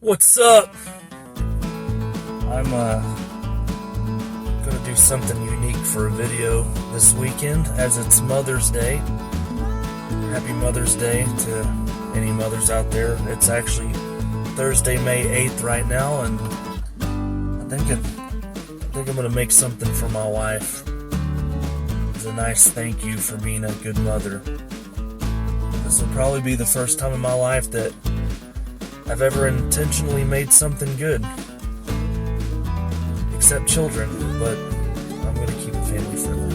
What's up? I'm gonna do something unique for a video this weekend as it's Mother's Day. Happy Mother's Day to any mothers out there. It's actually Thursday, May 8th right now, and I think I'm gonna make something for my wife. It's a nice thank you for being a good mother. This will probably be the first time in my life that I've ever intentionally made something good. Except children, but I'm going to keep it family friendly.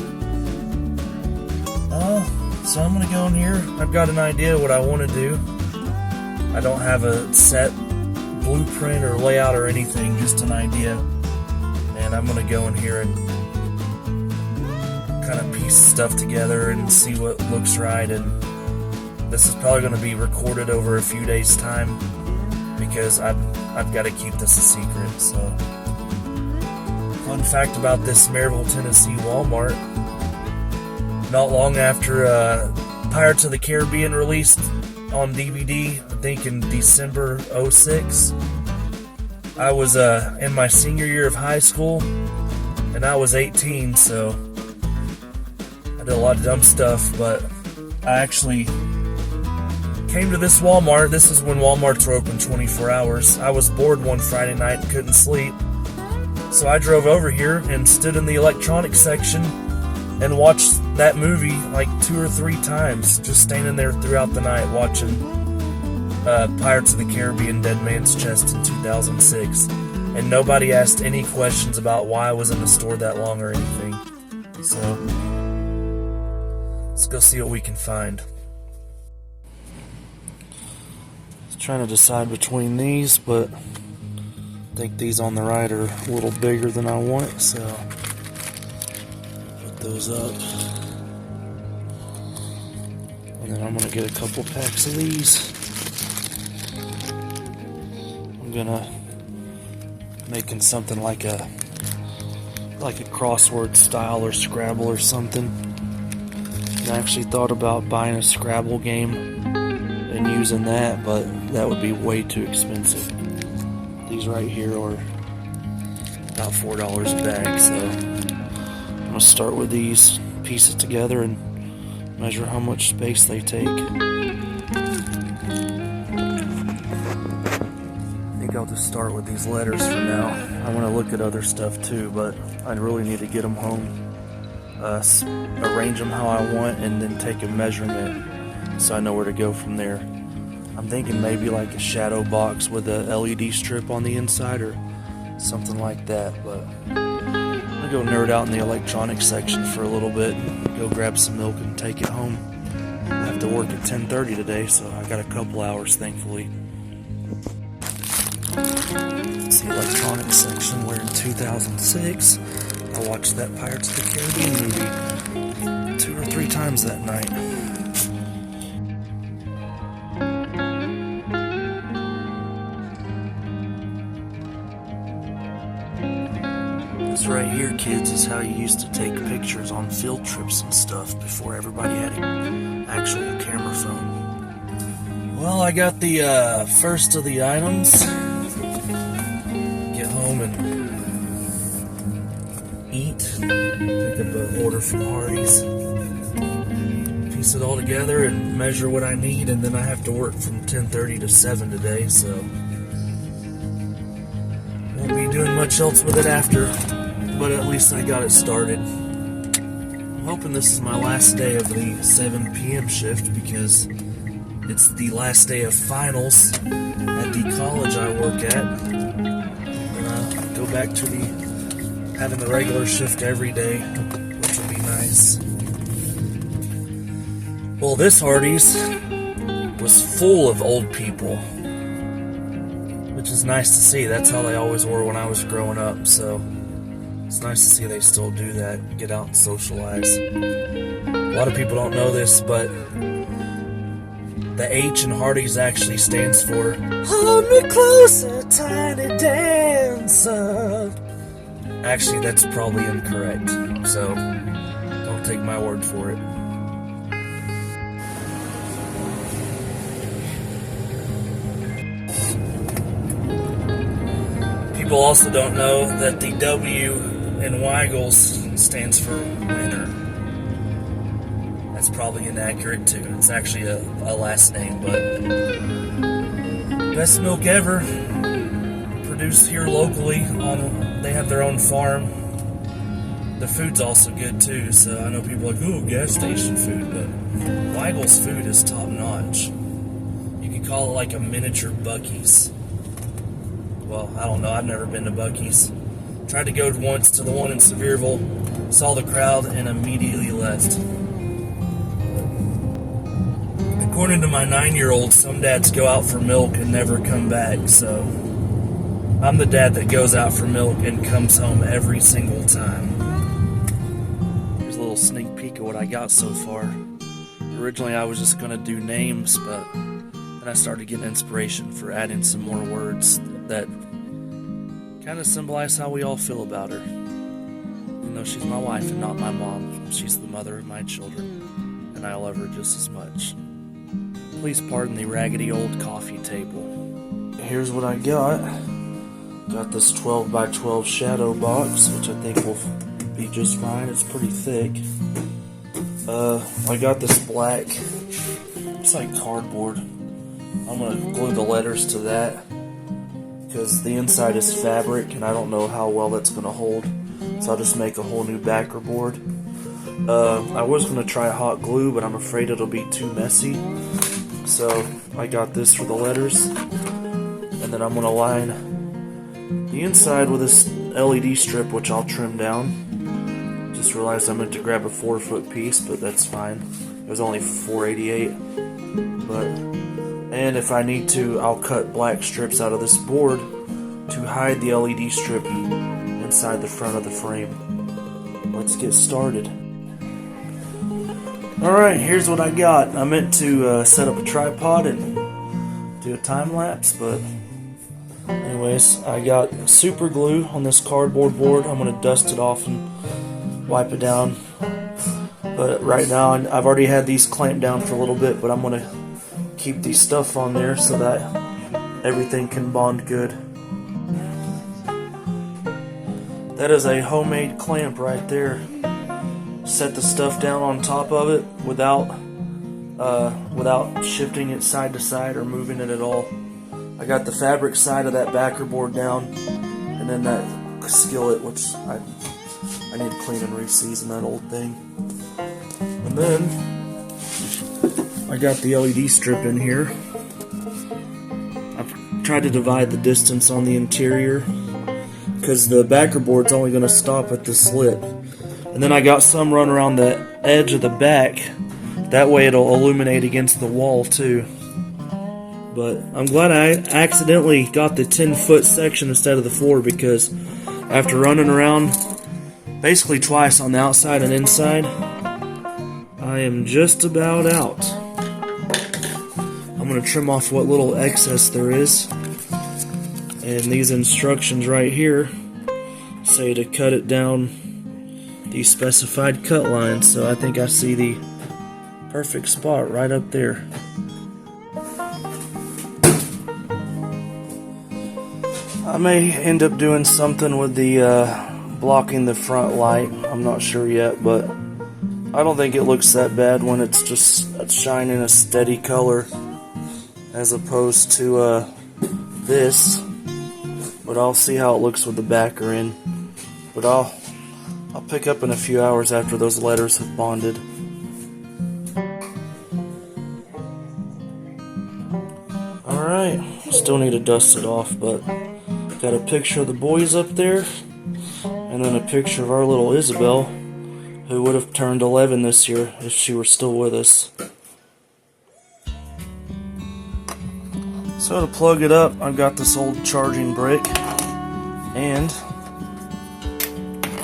So I'm going to go in here. I've got an idea what I want to do. I don't have a set blueprint or layout or anything, just an idea. And I'm going to go in here and kind of piece stuff together and see what looks right. And this is probably going to be recorded over a few days' time, because I've got to keep this a secret. So, fun fact about this Maryville, Tennessee Walmart: not long after Pirates of the Caribbean released on DVD, I think in December '06, I was in my senior year of high school, and I was 18, so I did a lot of dumb stuff, but I actually came to this Walmart. This is when Walmarts were open 24 hours. I was bored one Friday night and couldn't sleep. So I drove over here and stood in the electronics section and watched that movie like 2 or 3 times, just standing there throughout the night watching Pirates of the Caribbean: Dead Man's Chest in 2006. And nobody asked any questions about why I was in the store that long or anything. So let's go see what we can find. Trying to decide between these, but I think these on the right are a little bigger than I want, so put those up. And then I'm gonna get a couple packs of these. I'm gonna making something like a crossword style or Scrabble or something. And I actually thought about buying a Scrabble game and using that, but that would be way too expensive. These right here are about $4 a bag, so I'm gonna start with these, piece it together, and measure how much space they take. I think I'll just start with these letters for now. I want to look at other stuff too, but I really need to get them home, arrange them how I want, and then take a measurement so I know where to go from there. I'm thinking maybe like a shadow box with a LED strip on the inside or something like that, but I'm gonna go nerd out in the electronics section for a little bit, go grab some milk and take it home. I have to work at 10:30 today, so I got a couple hours, thankfully. It's the electronics section where in 2006 I watched that Pirates of the Caribbean movie 2 or 3 times that night. This right here, kids, is how you used to take pictures on field trips and stuff before everybody had an actual camera phone. Well, I got the first of the items. Get home and eat. Pick up an order from Hardee's. Piece it all together and measure what I need, and then I have to work from 10:30 to 7 today, so won't be doing much else with it after. But at least I got it started. I'm hoping this is my last day of the 7 p.m. shift, because it's the last day of finals at the college I work at. And go back to having the regular shift every day, which will be nice. Well, this Hardee's was full of old people, which is nice to see. That's how they always were when I was growing up, so it's nice to see they still do that, get out and socialize. A lot of people don't know this, but the H in Hardee's actually stands for Hold Me Closer, Tiny Dancer. Actually, that's probably incorrect, so don't take my word for it. people also don't know that the W in Weigel's stands for winner. That's probably inaccurate too. It's actually a last name, but best milk ever, produced here locally. They have their own farm. The food's also good too, so I know people are like, ooh, gas station food, but Weigel's food is top notch. You could call it like a miniature Buc-ee's. Well, I don't know, I've never been to Buc-ee's. Tried to go once to the one in Sevierville, saw the crowd, and immediately left. According to my 9-year-old, some dads go out for milk and never come back, so I'm the dad that goes out for milk and comes home every single time. Here's a little sneak peek of what I got so far. Originally I was just going to do names, but then I started getting inspiration for adding some more words that kind of symbolize how we all feel about her. Even though she's my wife and not my mom, she's the mother of my children, and I love her just as much. Please pardon the raggedy old coffee table. Here's what I got. Got this 12 by 12 shadow box, which I think will be just fine. It's pretty thick. I got this black, it's like cardboard. I'm gonna glue the letters to that because the inside is fabric and I don't know how well that's gonna hold. So I'll just make a whole new backer board. I was gonna try hot glue, but I'm afraid it'll be too messy. So I got this for the letters, and then I'm gonna line the inside with this LED strip, which I'll trim down. Just realized I meant to grab a 4-foot piece, but that's fine. It was only $4.88. And if I need to, I'll cut black strips out of this board to hide the LED strip inside the front of the frame. Let's get started. Alright, here's what I got. I meant to set up a tripod and do a time lapse, but anyways, I got super glue on this cardboard board. I'm going to dust it off and wipe it down. But right now, I've already had these clamped down for a little bit, but I'm going to keep these stuff on there so that everything can bond good. That is a homemade clamp right there. Set the stuff down on top of it without shifting it side to side or moving it at all. I got the fabric side of that backer board down, and then that skillet, which I need to clean and re-season that old thing. And then I got the LED strip in here. I've tried to divide the distance on the interior because the backer board's only going to stop at the slit. And then I got some run around the edge of the back. That way it'll illuminate against the wall too. But I'm glad I accidentally got the 10-foot section instead of the 4, because after running around basically twice on the outside and inside, I am just about out. I'm going to trim off what little excess there is. And these instructions right here say to cut it down the specified cut line, so I think I see the perfect spot right up there. I may end up doing something with the blocking the front light. I'm not sure yet, but I don't think it looks that bad when it's just shining a steady color as opposed to this. But I'll see how it looks with the backer in. But I'll pick up in a few hours after those letters have bonded. Alright, still need to dust it off, but got a picture of the boys up there, and then a picture of our little Isabel, who would have turned 11 this year if she were still with us. So to plug it up, I've got this old charging brick, and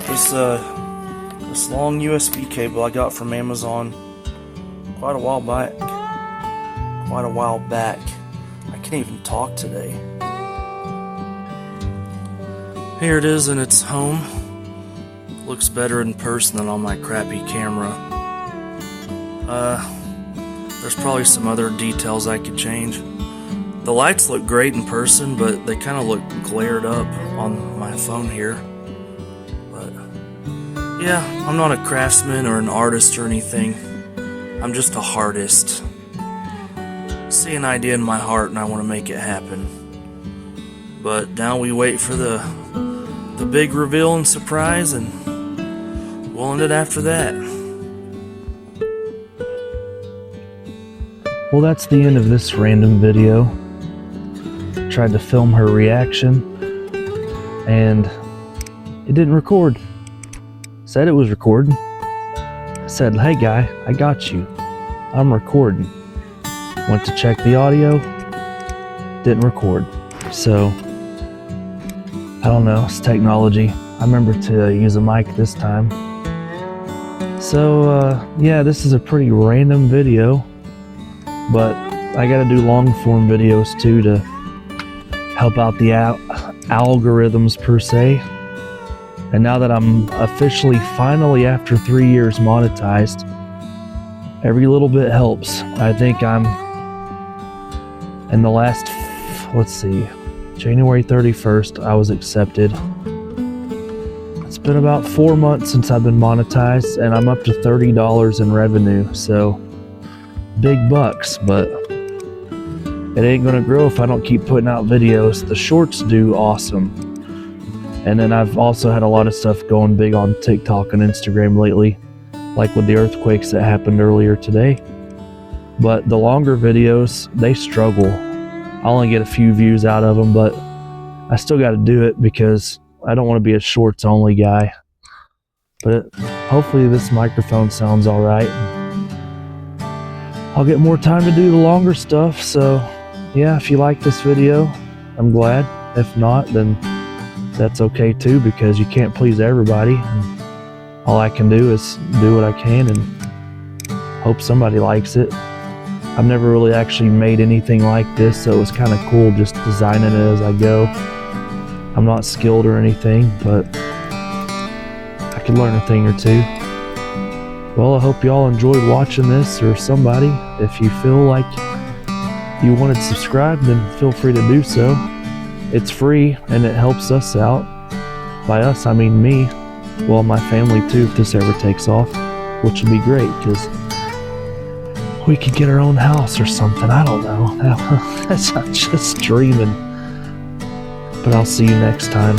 this long USB cable I got from Amazon quite a while back. I can't even talk today. Here it is in its home. Looks better in person than on my crappy camera. There's probably some other details I could change. The lights look great in person, but they kind of look glared up on my phone here. But yeah, I'm not a craftsman or an artist or anything. I'm just a heartist. See an idea in my heart and I want to make it happen. But now we wait for the big reveal and surprise, and we'll end it after that. Well, that's the end of this random video. Tried to film her reaction, and it didn't record. Said it was recording. Said, hey guy, I got you. I'm recording. Went to check the audio. Didn't record. So, I don't know, it's technology. I remember to use a mic this time. So, yeah, this is a pretty random video. But I gotta do long form videos too to help out the algorithms per se. And now that I'm officially, finally after 3 years monetized, every little bit helps. I think I'm in the last, let's see, January 31st, I was accepted. It's been about 4 months since I've been monetized, and I'm up to $30 in revenue. So big bucks, but it ain't gonna grow if I don't keep putting out videos. The shorts do awesome. And then I've also had a lot of stuff going big on TikTok and Instagram lately, like with the earthquakes that happened earlier today. But the longer videos, they struggle. I only get a few views out of them, but I still got to do it because I don't want to be a shorts only guy. But hopefully this microphone sounds all right. I'll get more time to do the longer stuff. So yeah, if you like this video, I'm glad. If not, then that's okay too, because you can't please everybody. And all I can do is do what I can and hope somebody likes it. I've never really actually made anything like this, so it was kind of cool just designing it as I go. I'm not skilled or anything, but I could learn a thing or two. Well, I hope y'all enjoyed watching this, or somebody. If you feel like you wanted to subscribe, then feel free to do so. It's free and it helps us out. By us, I mean me. Well, my family too, if this ever takes off, which would be great, because we could get our own house or something. I don't know. That's not just dreaming. But I'll see you next time.